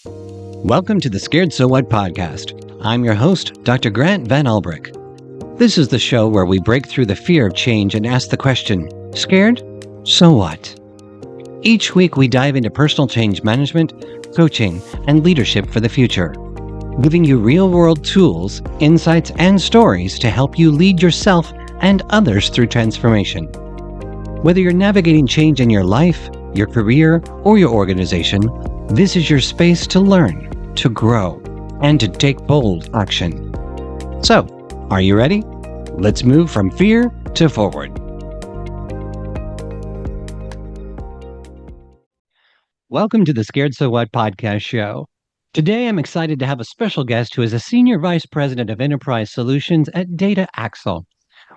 Welcome to the Scared So What podcast. I'm your host, Dr. Grant Van Ulbrich. This is the show where we break through the fear of change and ask the question, scared? So what? Each week we dive into personal change management, coaching, and leadership for the future, giving you real-world tools, insights, and stories to help you lead yourself and others through transformation. Whether you're navigating change in your life, your career, or your organization, this is your space to learn, to grow, and to take bold action. So, are you ready? Let's move from fear to forward. Welcome to the Scared So What podcast show. Today, I'm excited to have a special guest who is a Senior Vice President of Enterprise Solutions at Data Axle.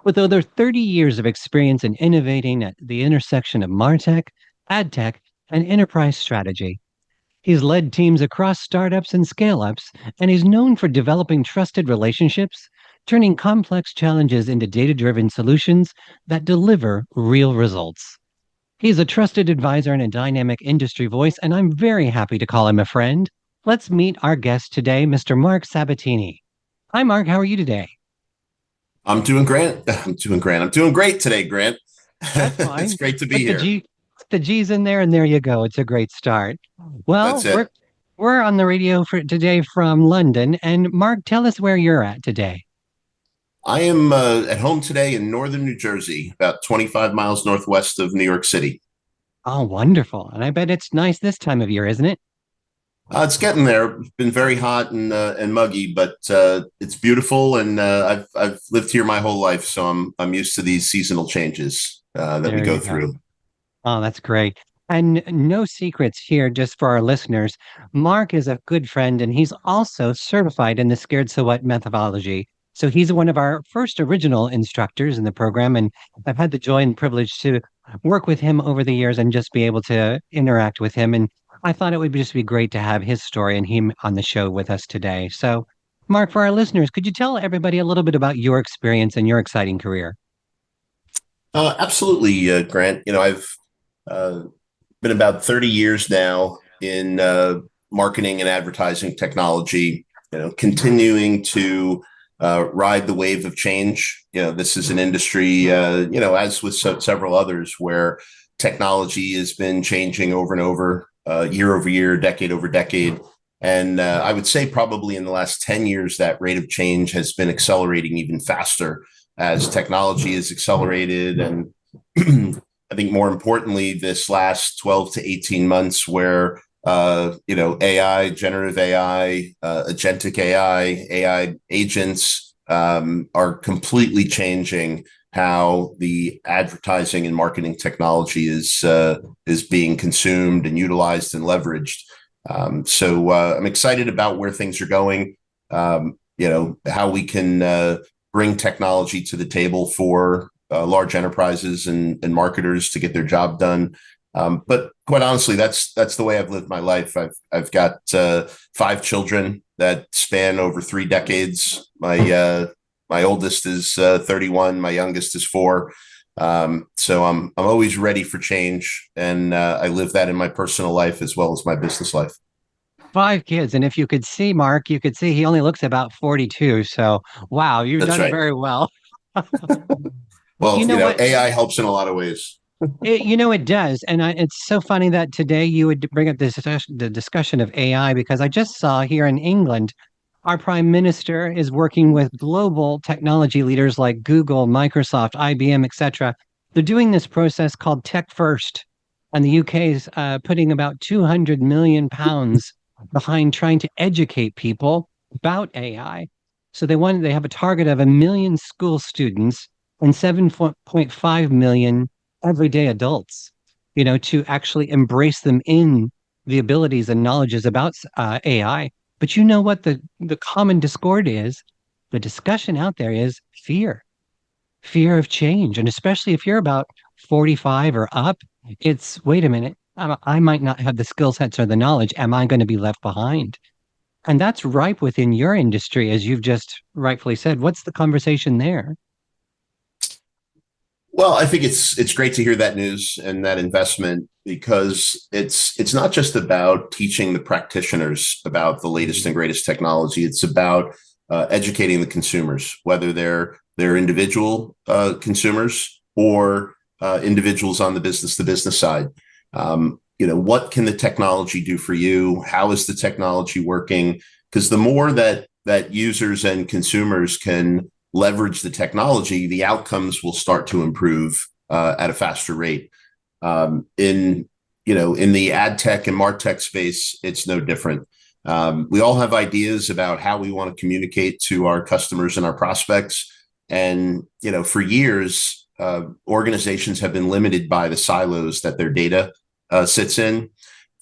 With over 30 years of experience in innovating at the intersection of MarTech, AdTech, and enterprise strategy. He's led teams across startups and scale-ups, and he's known for developing trusted relationships, turning complex challenges into data-driven solutions that deliver real results. He's a trusted advisor and a dynamic industry voice, and I'm very happy to call him a friend. Let's meet our guest today, Mr. Marc Sabatini. Hi, Marc. How are you today? I'm doing great. I'm doing great today, Grant. That's fine. It's great to be here. The G's in there, and there you go. It's a great start. Well, we're on the radio for today from London, and Marc, tell us where you're at today. I am at home today in northern New Jersey, about 25 miles northwest of New York City. Oh, wonderful. And I bet it's nice this time of year, isn't it? It's getting there. It's been very hot and muggy, but it's beautiful, and I've lived here my whole life, so I'm used to these seasonal changes that we go through. Oh, that's great. And no secrets here, just for our listeners. Marc is a good friend, and he's also certified in the Scared So What methodology. So he's one of our first original instructors in the program, and I've had the joy and privilege to work with him over the years and just be able to interact with him. And I thought it would just be great to have his story and him on the show with us today. So, Marc, for our listeners, could you tell everybody a little bit about your experience and your exciting career? Absolutely, Grant. I've been about 30 years now in marketing and advertising technology, continuing to ride the wave of change. This is an industry, as with several others, where technology has been changing over and over, year over year, decade over decade. And I would say probably in the last 10 years, that rate of change has been accelerating even faster as technology is accelerated. And I think more importantly, this last 12 to 18 months where, AI, generative AI, agentic AI agents are completely changing how the advertising and marketing technology is being consumed and utilized and leveraged. So I'm excited about where things are going, how we can bring technology to the table for large enterprises and marketers to get their job done. But quite honestly, that's the way I've lived my life. I've got 5 children that span over 3 decades. My oldest is 31. My youngest is 4. So I'm always ready for change, and I live that in my personal life as well as my business life. 5 kids, and if you could see Marc, you could see he only looks about 42. So, wow, you've done it very well. Well, AI helps in a lot of ways. It does. And it's so funny that today you would bring up the discussion of AI, because I just saw here in England, our prime minister is working with global technology leaders like Google, Microsoft, IBM, etc. They're doing this process called Tech First. And the UK is putting about £200 million behind trying to educate people about AI. So they have a target of 1 million school students and 7.5 million everyday adults, to actually embrace them in the abilities and knowledges about AI. But you know what the common discord is? The discussion out there is fear of change. And especially if you're about 45 or up, it's, wait a minute, I might not have the skill sets or the knowledge. Am I going to be left behind? And that's ripe within your industry, as you've just rightfully said. What's the conversation there? Well, I think it's great to hear that news and that investment, because it's not just about teaching the practitioners about the latest and greatest technology. It's about educating the consumers, whether they're individual consumers or individuals on the business to business side. What can the technology do for you? How is the technology working? Because the more that users and consumers can leverage the technology, the outcomes will start to improve at a faster rate. In the ad tech and MarTech space, it's no different. We all have ideas about how we want to communicate to our customers and our prospects. And, for years, organizations have been limited by the silos that their data sits in.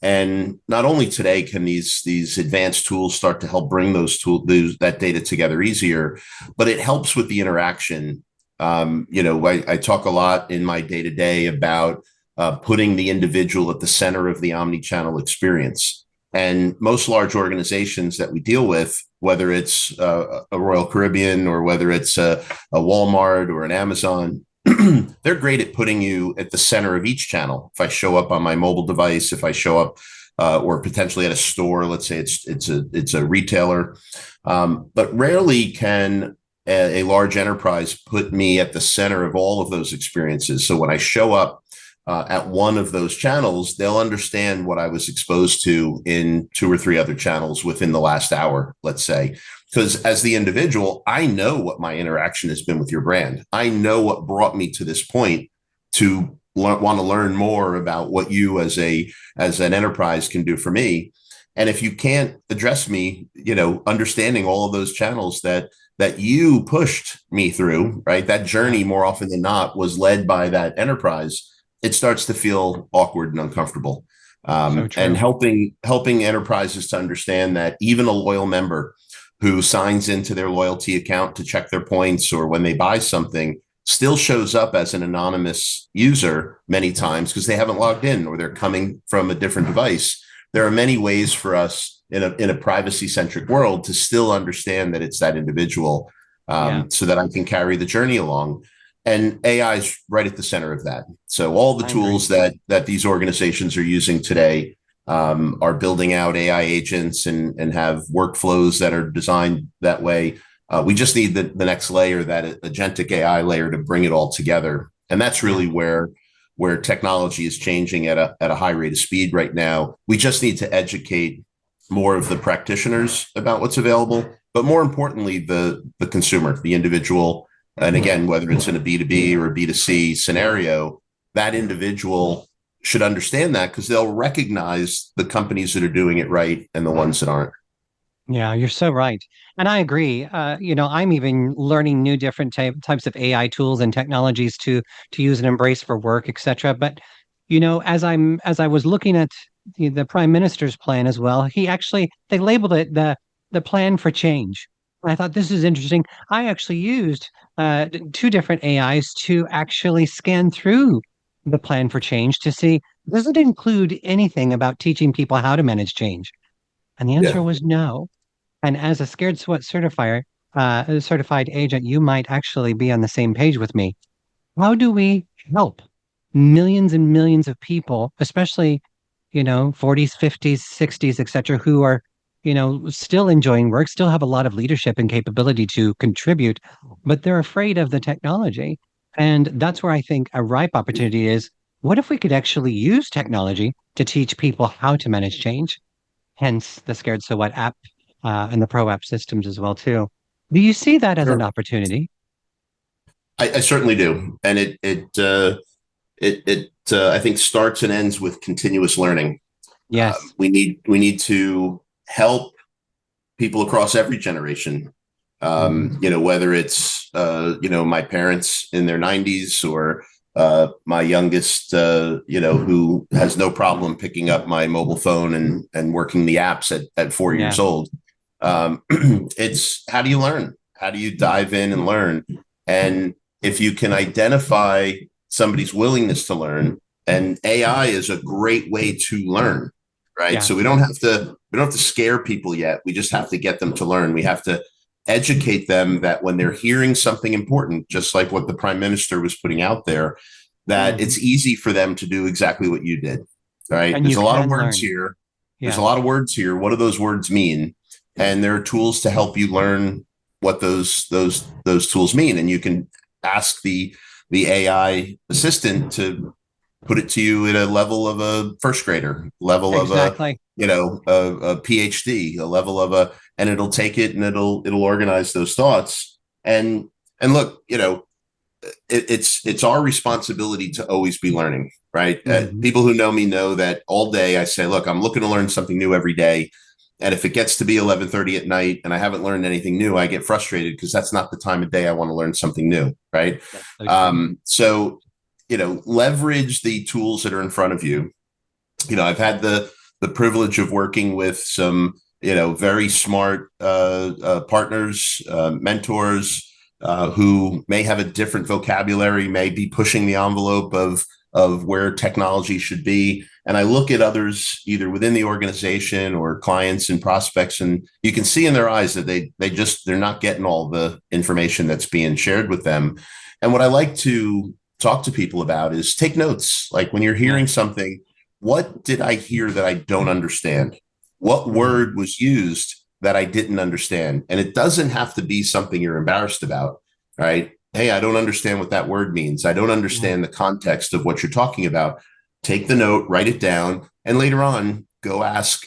And not only today can these advanced tools start to help bring that data together easier, but it helps with the interaction. I talk a lot in my day-to-day about putting the individual at the center of the omni-channel experience. And most large organizations that we deal with, whether it's a Royal Caribbean or whether it's a Walmart or an Amazon, they're great at putting you at the center of each channel. If I show up on my mobile device, if I show up or potentially at a store, let's say it's a retailer, but rarely can a large enterprise put me at the center of all of those experiences. So when I show up at one of those channels, they'll understand what I was exposed to in two or three other channels within the last hour, let's say. Because as the individual, I know what my interaction has been with your brand. I know what brought me to this point to want to learn more about what you as an enterprise can do for me. And if you can't address me, understanding all of those channels that you pushed me through, right? That journey more often than not was led by that enterprise. It starts to feel awkward and uncomfortable. And helping enterprises to understand that even a loyal member who signs into their loyalty account to check their points or when they buy something still shows up as an anonymous user many times because they haven't logged in or they're coming from a different device. There are many ways for us in a privacy-centric world to still understand that it's that individual, so that I can carry the journey along. And AI is right at the center of that. So all the tools that these organizations are using today are building out AI agents and have workflows that are designed that way. We just need the next layer, that agentic AI layer, to bring it all together. And that's really where technology is changing at a high rate of speed right now. We just need to educate more of the practitioners about what's available, but more importantly, the consumer, the individual. And again, whether it's in a B2B or a B2C scenario, that individual should understand that because they'll recognize the companies that are doing it right and the ones that aren't. Yeah, you're so right. And I agree. I'm even learning new different types of AI tools and technologies to use and embrace for work, et cetera. But, as I was looking at the Prime Minister's plan as well, they labeled it the plan for change. And I thought this is interesting. I actually used two different AIs to actually scan through the plan for change to see, does it include anything about teaching people how to manage change? And the answer was no. And as a Scared Sweat certified agent, you might actually be on the same page with me. How do we help millions and millions of people, especially, 40s, 50s, 60s, et cetera, who are, still enjoying work, still have a lot of leadership and capability to contribute, but they're afraid of the technology. And that's where I think a ripe opportunity is. What if we could actually use technology to teach people how to manage change? Hence the Scared So What app and the Pro App systems as well too. Do you see that as an Sure. opportunity? I certainly do, and it I think starts and ends with continuous learning. Yes. We need to help people across every generation. Whether it's my parents in their 90s or my youngest, who has no problem picking up my mobile phone and working the apps at 4 years old. It's how do you learn? How do you dive in and learn? And if you can identify somebody's willingness to learn, and AI is a great way to learn, right? Yeah. So we don't have to scare people yet. We just have to get them to learn. We have to educate them that when they're hearing something important, just like what the Prime Minister was putting out there, that it's easy for them to do exactly what you did. Right? And There's you a lot of can words learn. here. There's a Yeah. lot of words here. What do those words mean? And there are tools to help you learn what those tools mean. And you can ask the AI assistant to put it to you at a level of a first grader, level of a Exactly. a PhD, a level of a, and it'll take it and it'll organize those thoughts. And look, it's our responsibility to always be learning, right? People who know me know that all day I say, look, I'm looking to learn something new every day. And if it gets to be 11:30 at night and I haven't learned anything new, I get frustrated because that's not the time of day I want to learn something new, right? So, leverage the tools that are in front of you. I've had the privilege of working with some, very smart partners, mentors, who may have a different vocabulary, may be pushing the envelope of where technology should be. And I look at others either within the organization or clients and prospects, and you can see in their eyes that they're not getting all the information that's being shared with them. And what I like to talk to people about is take notes. Like when you're hearing something, what did I hear that I don't understand? What word was used that I didn't understand? And it doesn't have to be something you're embarrassed about, right? Hey, I don't understand what that word means. I don't understand the context of what you're talking about. Take the note, write it down, and later on, go ask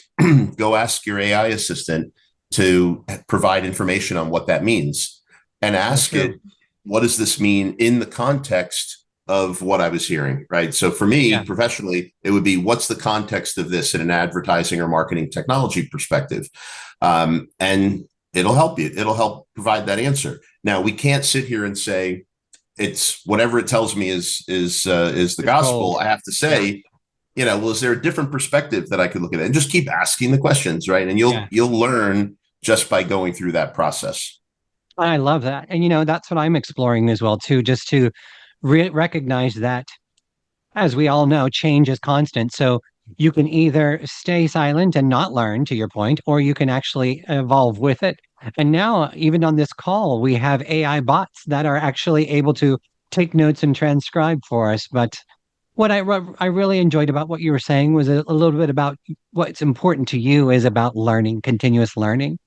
your AI assistant to provide information on what that means, and ask it, what does this mean in the context of what I was hearing, right? So for me, professionally, it would be, what's the context of this in an advertising or marketing technology perspective? And it'll help you. It'll help provide that answer. Now, we can't sit here and say it's whatever it tells me is the gospel. I have to say, well, is there a different perspective that I could look at it? And just keep asking the questions, right? And you'll learn just by going through that process. I love that. And that's what I'm exploring as well too, just to recognize that, as we all know, change is constant. So you can either stay silent and not learn, to your point, or you can actually evolve with it. And now, even on this call, we have AI bots that are actually able to take notes and transcribe for us. But what I really enjoyed about what you were saying was a little bit about what's important to you is about learning, continuous learning.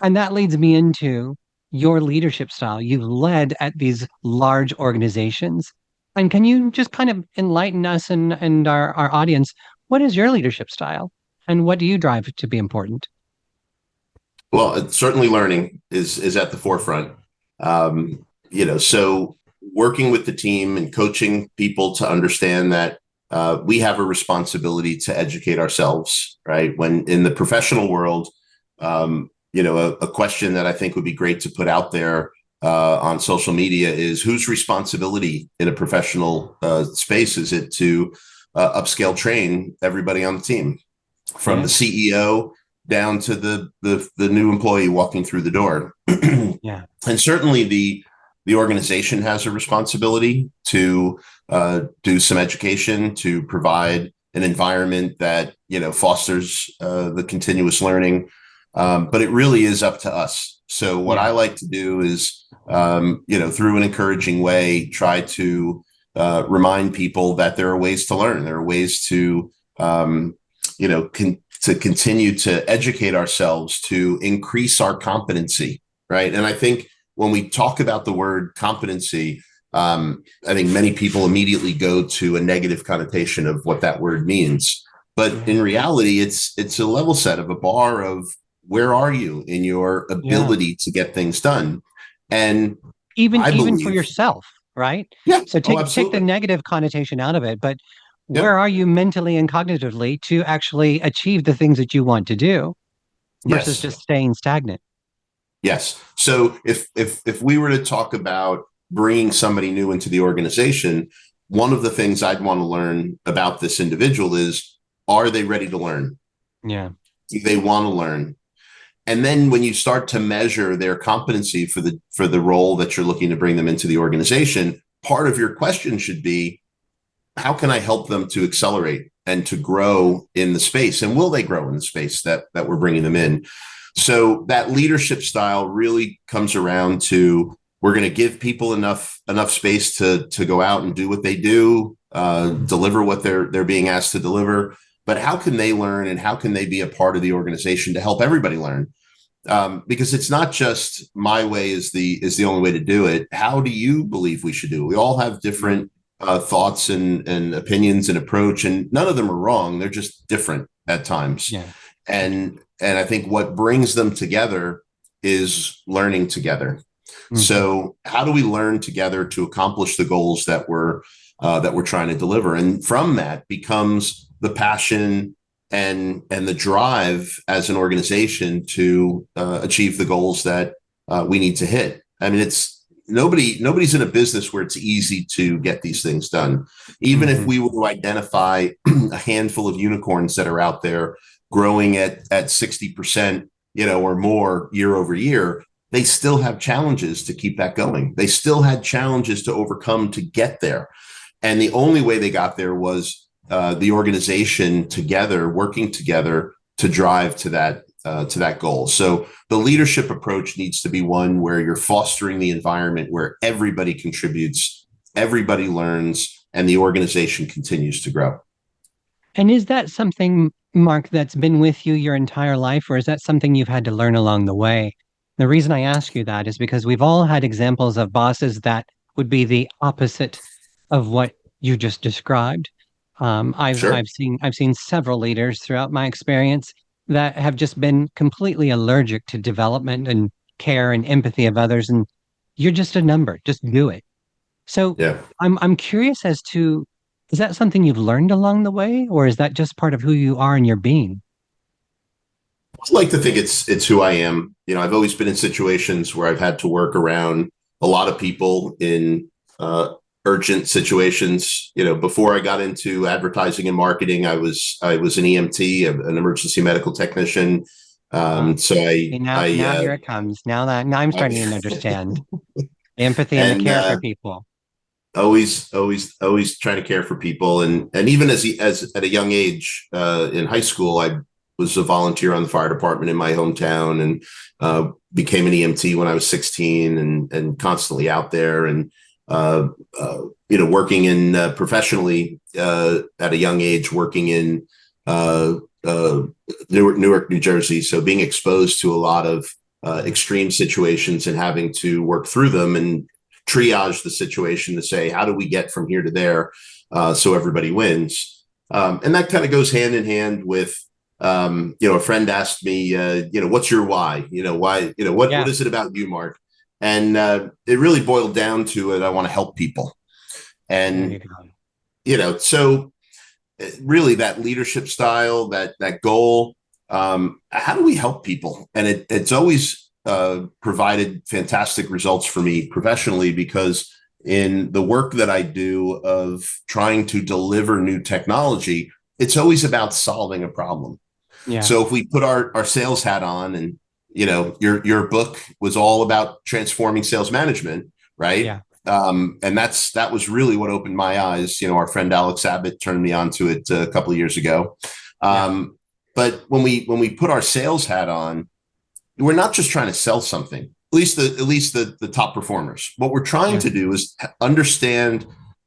And that leads me into your leadership style. You've led at these large organizations. And can you just kind of enlighten us and our audience? What is your leadership style? And what do you drive to be important? Well, certainly learning is at the forefront. So working with the team and coaching people to understand that we have a responsibility to educate ourselves, right? When in the professional world, a question that I think would be great to put out there on social media is, whose responsibility in a professional space is it to upscale train everybody on the team, from the CEO down to the new employee walking through the door? And certainly the organization has a responsibility to do some education, to provide an environment that fosters the continuous learning. But it really is up to us. So what I like to do is, through an encouraging way, try to remind people that there are ways to learn. There are ways to, to continue to educate ourselves, to increase our competency, right? And I think when we talk about the word competency, I think many people immediately go to a negative connotation of what that word means. But in reality, it's a level set of a bar of, where are you in your ability to get things done? And even for yourself, right? So take the negative connotation out of it, but where are you mentally and cognitively to actually achieve the things that you want to do versus just staying stagnant? Yes. So if we were to talk about bringing somebody new into the organization, one of the things I'd want to learn about this individual is, are they ready to learn? Yeah. Do they want to learn? And then when you start to measure their competency for the role that you're looking to bring them into the organization, part of your question should be, how can I help them to accelerate and to grow in the space. And will they grow in the space that we're bringing them in? So that leadership style really comes around to, we're going to give people enough space to go out and do what they do, deliver what they're being asked to deliver. But how can they learn, and how can they be a part of the organization to help everybody learn? Because it's not just my way is the only way to do it. How do you believe we should do it? We all have different thoughts and opinions and approach, and none of them are wrong. They're just different at times. Yeah. And I think what brings them together is learning together. Mm-hmm. So how do we learn together to accomplish the goals that we're trying to deliver? And from that becomes the passion and the drive as an organization to achieve the goals that we need to hit. I mean, nobody's in a business where it's easy to get these things done. Even if we were to identify a handful of unicorns that are out there growing at 60%, or more year over year, they still have challenges to keep that going. They still had challenges to overcome to get there. And the only way they got there was the organization together, working together to drive to that goal. So the leadership approach needs to be one where you're fostering the environment where everybody contributes, everybody learns, and the organization continues to grow. And is that something, Marc, that's been with you your entire life, or is that something you've had to learn along the way? The reason I ask you that is because we've all had examples of bosses that would be the opposite of what you just described. I've seen several leaders throughout my experience that have just been completely allergic to development and care and empathy of others, and you're just a number, just do it. So yeah. I'm curious as to, is that something you've learned along the way, or is that just part of who you are and your being? I like to think it's who I am. I've always been in situations where I've had to work around a lot of people in urgent situations. Before I got into advertising and marketing, I was an EMT, an emergency medical technician. Now here it comes. Now I'm starting to understand empathy and the care for people. Always trying to care for people, and even as at a young age in high school, I was a volunteer on the fire department in my hometown, and became an EMT when I was 16, and constantly out there, and working in professionally at a young age, working in Newark, New Jersey. So being exposed to a lot of extreme situations and having to work through them and triage the situation to say, how do we get from here to there so everybody wins? And that kind of goes hand in hand with, a friend asked me, what's your why? What is it about you, Marc? And it really boiled down to it. I want to help people. And, so really that leadership style, that goal, how do we help people? And it's always provided fantastic results for me professionally, because in the work that I do of trying to deliver new technology, it's always about solving a problem. Yeah. So if we put our sales hat on, and your book was all about transforming sales management, right? Yeah. And that was really what opened my eyes. Our friend Alex Abbott turned me onto it a couple of years ago. But when we put our sales hat on, we're not just trying to sell something. At least the top performers. What we're trying to do is understand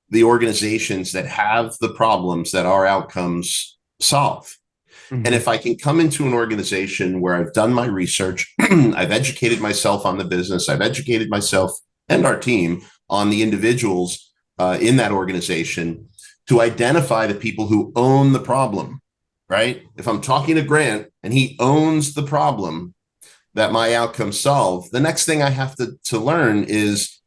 the organizations that have the problems that our outcomes solve. Mm-hmm. And if I can come into an organization where I've done my research, I've educated myself on the business, I've educated myself and our team on the individuals in that organization to identify the people who own the problem, right? If I'm talking to Grant and he owns the problem that my outcomes solve, the next thing I have to learn is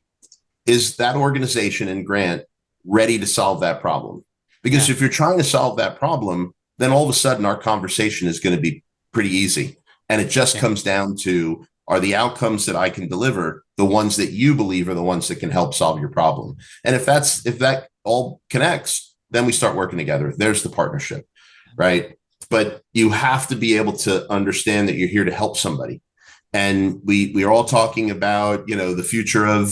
that organization and Grant ready to solve that problem? Because if you're trying to solve that problem, then all of a sudden our conversation is going to be pretty easy. And it just comes down to, are the outcomes that I can deliver the ones that you believe are the ones that can help solve your problem? And if that all connects, then we start working together. There's the partnership, right? But you have to be able to understand that you're here to help somebody. And we are all talking about, the future of,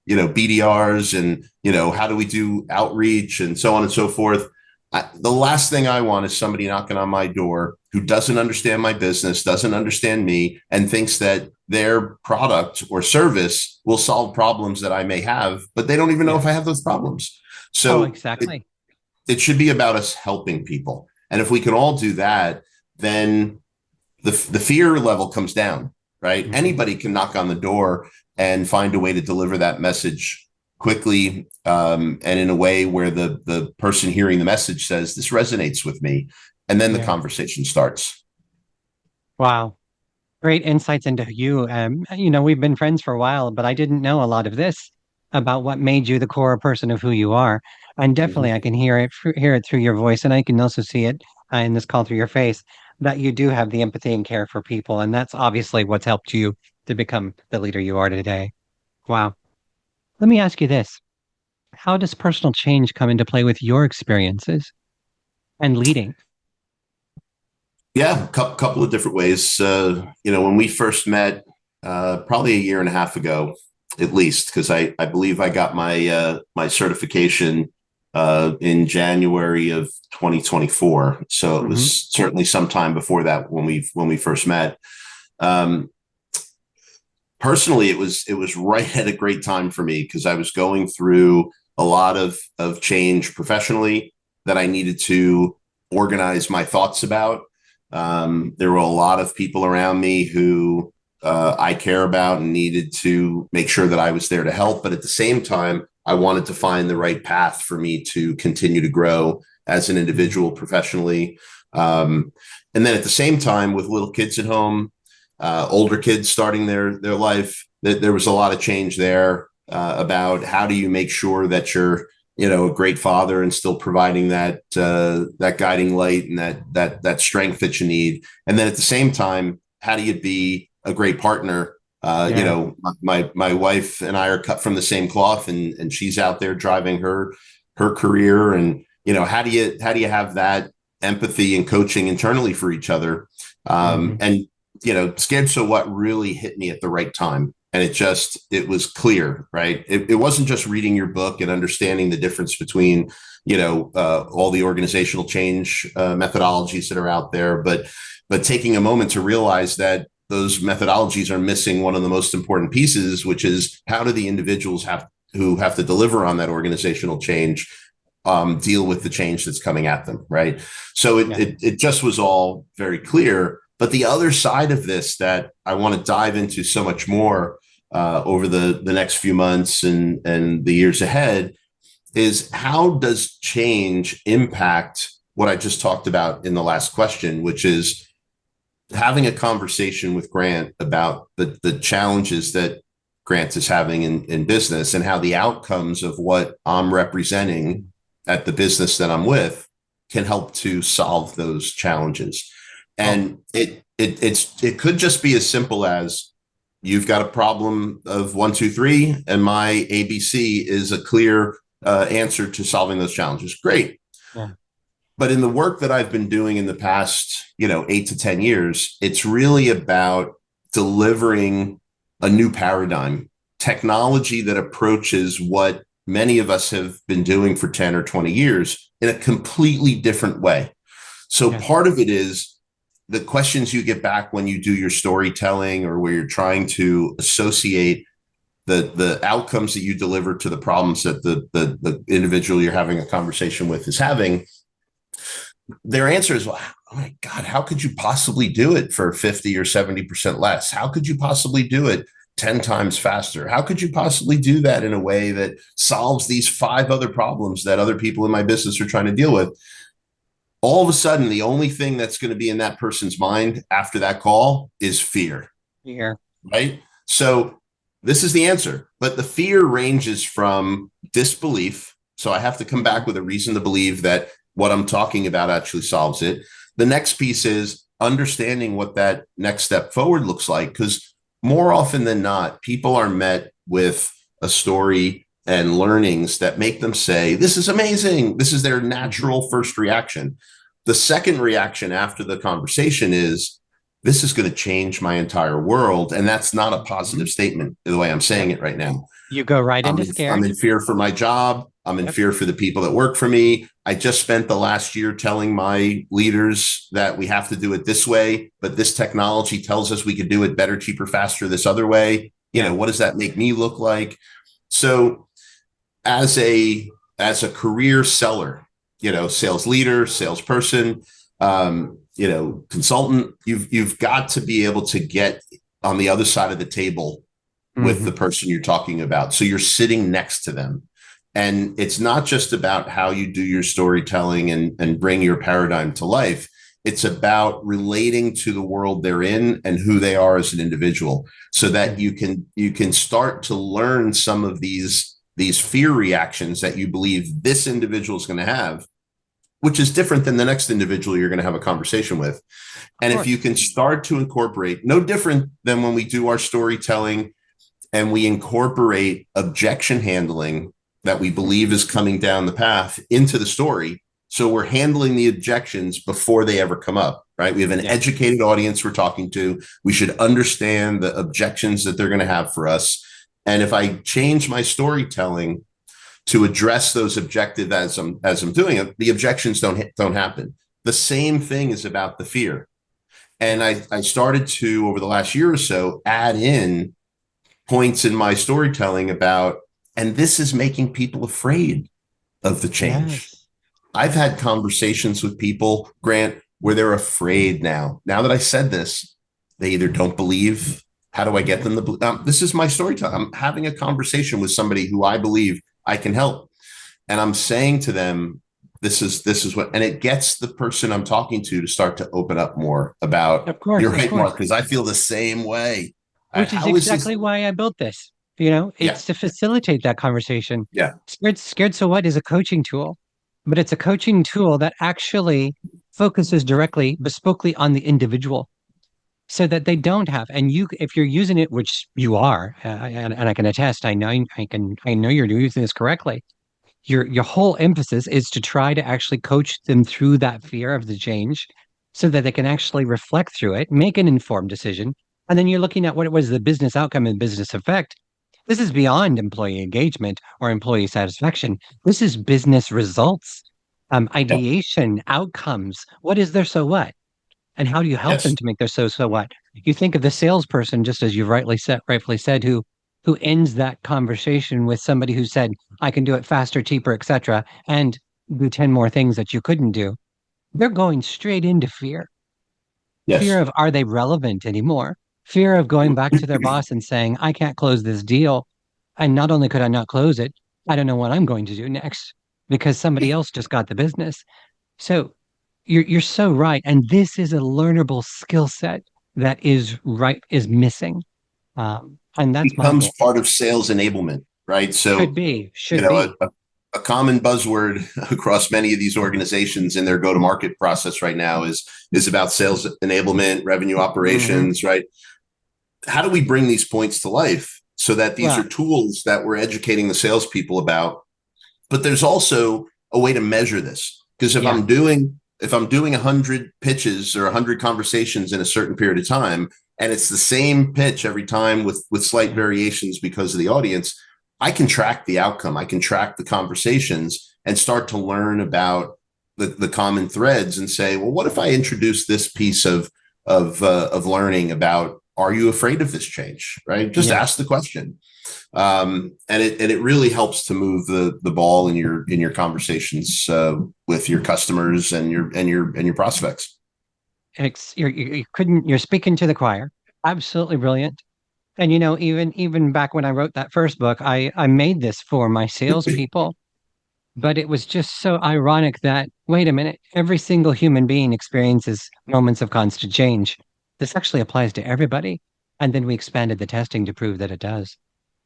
BDRs and, how do we do outreach and so on and so forth. The last thing I want is somebody knocking on my door who doesn't understand my business, doesn't understand me, and thinks that their product or service will solve problems that I may have, but they don't even know Yeah. if I have those problems. Oh, So exactly. it should be about us helping people. And if we can all do that, then the fear level comes down, right? Mhm. Anybody can knock on the door and find a way to deliver that message quickly, and in a way where the person hearing the message says, this resonates with me. And then the Yeah. conversation starts. Wow. Great insights into you. We've been friends for a while, but I didn't know a lot of this about what made you the core person of who you are. And definitely, I Mm-hmm. can hear it through your voice, and I can also see it in this call through your face that you do have the empathy and care for people, and that's obviously what's helped you to become the leader you are today. Wow. Let me ask you this: how does personal change come into play with your experiences and leading? Yeah, a couple of different ways. When we first met, probably a year and a half ago, at least, because I believe I got my certification in January of 2024. So it Hmm. was certainly some time before that when we first met. Um, Personally, it was right at a great time for me because I was going through a lot of change professionally that I needed to organize my thoughts about. There were a lot of people around me who I care about and needed to make sure that I was there to help. But at the same time, I wanted to find the right path for me to continue to grow as an individual professionally. Um, and then at the same time, with little kids at home, older kids starting their life, there was a lot of change there about how do you make sure that you're a great father and still providing that guiding light and that strength that you need. And then at the same time, how do you be a great partner? Yeah. My wife and I are cut from the same cloth, and she's out there driving her career. And how do you have that empathy and coaching internally for each other? Hmm. And Scared So What really hit me at the right time. And it was clear, right? It wasn't just reading your book and understanding the difference between, all the organizational change methodologies that are out there, but taking a moment to realize that those methodologies are missing one of the most important pieces, which is how do the individuals who have to deliver on that organizational change deal with the change that's coming at them, right? So Yeah. it just was all very clear. But the other side of this that I want to dive into so much more over the next few months and the years ahead is how does change impact what I just talked about in the last question, which is having a conversation with Grant about the challenges that Grant is having in business and how the outcomes of what I'm representing at the business that I'm with can help to solve those challenges. Oh, And it could just be as simple as you've got a problem of 1, 2, 3, and my ABC is a clear answer to solving those challenges. Great. yeah. But in the work that I've been doing in the past, 8 to 10 years, it's really about delivering a new paradigm, technology that approaches what many of us have been doing for 10 or 20 years in a completely different way. So Yeah. part of it is the questions you get back when you do your storytelling or where you're trying to associate the outcomes that you deliver to the problems that the individual you're having a conversation with is having. Their answer is, well, oh my God, how could you possibly do it for 50 or 70% less? How could you possibly do it 10 times faster? How could you possibly do that in a way that solves these 5 other problems that other people in my business are trying to deal with? All of a sudden, the only thing that's going to be in that person's mind after that call is fear, Here. right? So this is the answer. But the fear ranges from disbelief. So I have to come back with a reason to believe that what I'm talking about actually solves it. The next piece is understanding what that next step forward looks like. Because more often than not, people are met with a story and learnings that make them say, this is amazing. This is their Hmm. natural first reaction. The second reaction after the conversation is, this is going to change my entire world. And that's not a Hmm. positive statement the way I'm saying Yep. it right now. You go right I'm into in, I'm scared. in fear for my job. I'm in Yep. fear for the people that work for me. I just spent the last year telling my leaders that we have to do it this way, but this technology tells us we could do it better, cheaper, faster this other way. Yeah. What does that make me look like? So as a career seller, sales leader, salesperson, consultant, you've got to be able to get on the other side of the table with Hmm. the person you're talking about. So you're sitting next to them. And it's not just about how you do your storytelling and bring your paradigm to life. It's about relating to the world they're in and who they are as an individual, so that you can start to learn some of these fear reactions that you believe this individual is going to have, which is different than the next individual you're going to have a conversation with. And if you can start to incorporate, no different than when we do our storytelling and we incorporate objection handling that we believe is coming down the path into the story. So we're handling the objections before they ever come up, right? We have an educated audience we're talking to. We should understand the objections that they're going to have for us. And if I change my storytelling to address those objectives as I'm doing it, the objections don't happen. The same thing is about the fear. And I started to, over the last year or so, add in points in my storytelling about, and this is making people afraid of the change. Yes. I've had conversations with people, Grant, where they're afraid now. Now that I said this, they either don't believe. How do I get them to believe? This is my storytelling. I'm having a conversation with somebody who I believe I can help. And I'm saying to them, this is what, and it gets the person I'm talking to start to open up more about, Of course. you're Of right, course. Mark, because I feel the same way. Which is How is this? exactly why I built this. Yeah. It's to facilitate that conversation. Yeah. Scared So What is a coaching tool, but it's a coaching tool that actually focuses directly, bespokely on the individual, so that they don't have. And if you're using it, which you are, and I can attest, I know you're using this correctly. Your whole emphasis is to try to actually coach them through that fear of the change, so that they can actually reflect through it, make an informed decision, and then you're looking at what was the business outcome and business effect. This is beyond employee engagement or employee satisfaction. This is business results, Yeah. ideation, outcomes. What is their so what? And how do you help them Yes. to make their so what? You think of the salesperson, just as you rightfully said, who ends that conversation with somebody who said, "I can do it faster, cheaper, etc., and do 10 more things that you couldn't do." They're going straight into fear. Fear Yes. of, are they relevant anymore? Fear of going back to their boss and saying, "I can't close this deal. And not only could I not close it, I don't know what I'm going to do next because somebody else just got the business." So you're so right. And this is a learnable skill set that is missing. And that's my Becomes goal. part of sales enablement, right? So, Should be. a common buzzword across many of these organizations in their go-to-market process right now is about sales enablement, revenue Hmm. operations, right? How do we bring these points to life so that these are Well, tools that we're educating the salespeople about? But there's also a way to measure this, because yeah, if I'm doing 100 pitches or 100 conversations in a certain period of time, and it's the same pitch every time with slight yeah, variations because of the audience, I can track the outcome. I can track the conversations and start to learn about the common threads and say, well, what if I introduce this piece of learning about, are you afraid of this change? Right? Just yeah. ask the question. And it really helps to move the ball in your conversations with your customers and your prospects. You're speaking to the choir. Absolutely brilliant. And even back when I wrote that first book, I made this for my salespeople. But it was just so ironic that, wait a minute, every single human being experiences moments of constant change. This actually applies to everybody. And then we expanded the testing to prove that it does.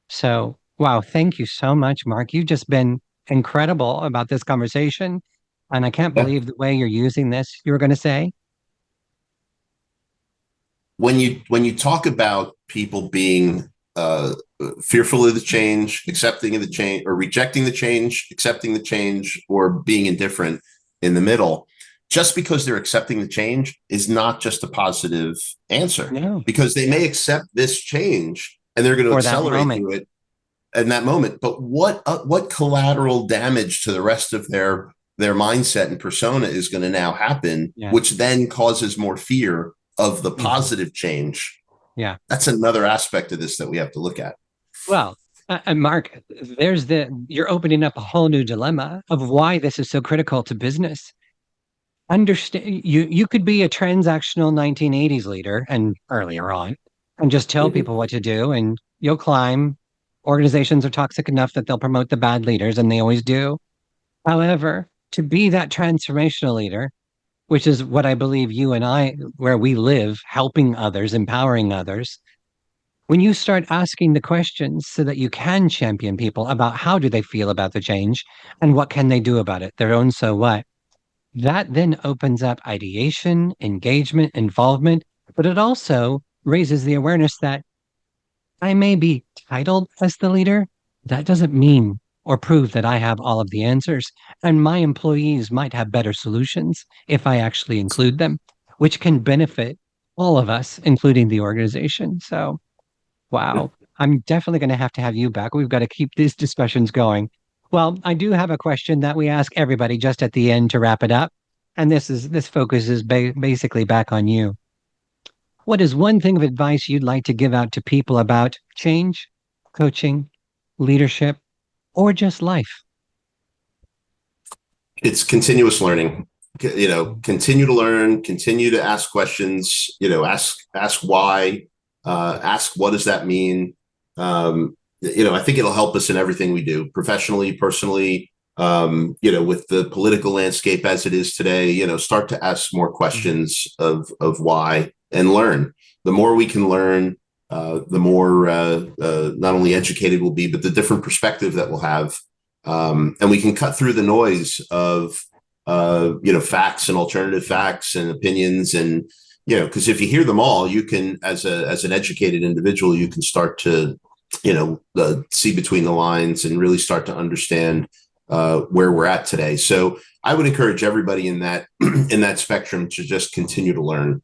So, wow, thank you so much, Mark. You've just been incredible about this conversation. And I can't Yeah. believe the way you're using this. You were going to say? When you talk about people being fearful of the change, accepting of the change, or rejecting the change, accepting the change, or being indifferent in the middle, just because they're accepting the change is not just a positive answer, No. because they Yeah. may accept this change and they're going to For that accelerate moment. through it. in that moment. But what collateral damage to the rest of their mindset and persona is going to now happen, Yeah. which then causes more fear of the Mhm. positive change. Yeah. That's another aspect of this that we have to look at. Well, Mark, you're opening up a whole new dilemma of why this is so critical to business. Understand, you could be a transactional 1980s leader and earlier on, and just tell Mhm. people what to do, and you'll climb. Organizations are toxic enough that they'll promote the bad leaders, and they always do. However, to be that transformational leader, which is what I believe you and I, where we live, helping others, empowering others, when you start asking the questions so that you can champion people about how do they feel about the change and what can they do about it, their own so what, that then opens up ideation, engagement, involvement, but it also raises the awareness that I may be titled as the leader. That doesn't mean or prove that I have all of the answers. And my employees might have better solutions if I actually include them, which can benefit all of us, including the organization. So, wow, I'm definitely going to have you back. We've got to keep these discussions going. Well, I do have a question that we ask everybody just at the end to wrap it up. And this focuses basically back on you. What is one thing of advice you'd like to give out to people about change, coaching, leadership, or just life? It's continuous learning. Continue to learn, continue to ask questions. Ask why, ask what does that mean. I think it'll help us in everything we do, professionally, personally. With the political landscape as it is today, start to ask more questions of why and learn. The more we can learn, the more not only educated we'll be, but the different perspective that we'll have. And we can cut through the noise of facts and alternative facts and opinions, and because if you hear them all, you can, as an educated individual, you can start to see between the lines and really start to understand where we're at today. So I would encourage everybody in that in that spectrum to just continue to learn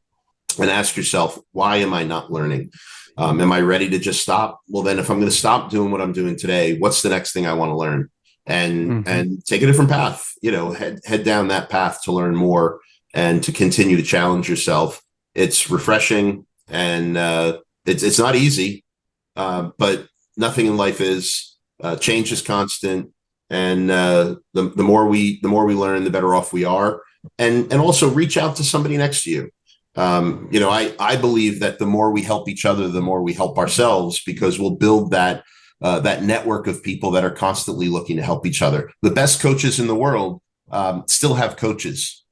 and ask yourself, why am I not learning? Am I ready to just stop? Well, then if I'm going to stop doing what I'm doing today, what's the next thing I want to learn? And take a different path, head down that path to learn more and to continue to challenge yourself. It's refreshing, and it's not easy, but nothing in life is. Change is constant, and the more we learn, the better off we are. And also reach out to somebody next to you. I believe that the more we help each other, the more we help ourselves, because we'll build that network of people that are constantly looking to help each other. The best coaches in the world still have coaches.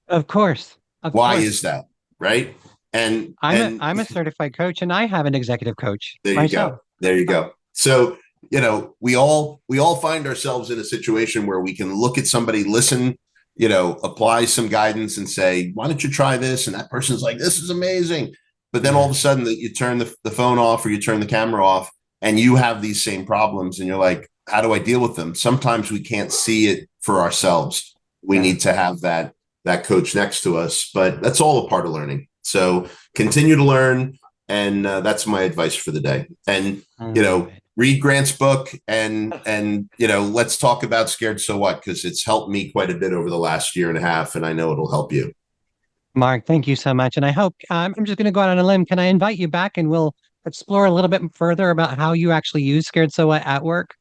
Of course. Why is that? Right. And I'm a certified coach, and I have an executive coach myself. There you go. So, we all find ourselves in a situation where we can look at somebody, listen, apply some guidance and say, why don't you try this? And that person's like, this is amazing. But then all of a sudden that you turn the phone off, or you turn the camera off, and you have these same problems, and you're like, how do I deal with them? Sometimes we can't see it for ourselves. We need to have that coach next to us, but that's all a part of learning. So continue to learn. And that's my advice for the day. And, read Grant's book, and let's talk about Scared So What, because it's helped me quite a bit over the last year and a half, and I know it'll help you. Mark, thank you so much. And I hope I'm just going to go out on a limb. Can I invite you back, and we'll explore a little bit further about how you actually use Scared So What at work?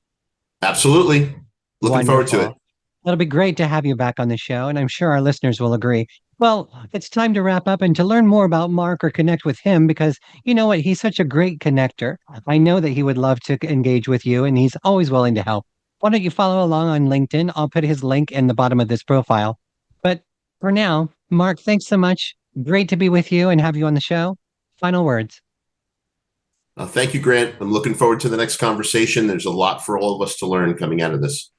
Absolutely. Looking forward to it. It'll be great to have you back on the show, and I'm sure our listeners will agree. Well, it's time to wrap up and to learn more about Mark or connect with him, because you know what? He's such a great connector. I know that he would love to engage with you, and he's always willing to help. Why don't you follow along on LinkedIn? I'll put his link in the bottom of this profile. But for now, Mark, thanks so much. Great to be with you and have you on the show. Final words. Thank you, Grant. I'm looking forward to the next conversation. There's a lot for all of us to learn coming out of this.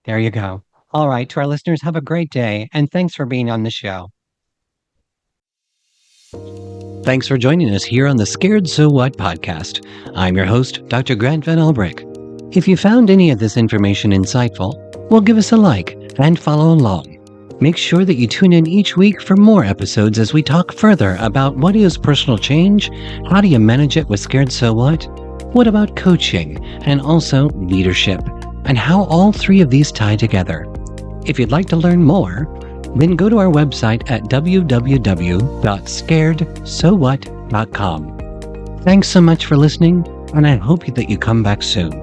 There you go. All right, to our listeners, have a great day, and thanks for being on the show. Thanks for joining us here on the Scared So What podcast. I'm your host, Dr. Grant Van Ulbrich. If you found any of this information insightful, well, give us a like and follow along. Make sure that you tune in each week for more episodes as we talk further about what is personal change, how do you manage it with Scared So What, What about coaching and also leadership, and how all three of these tie together? If you'd like to learn more, then go to our website at www.scaredsowhat.com. Thanks so much for listening, and I hope that you come back soon.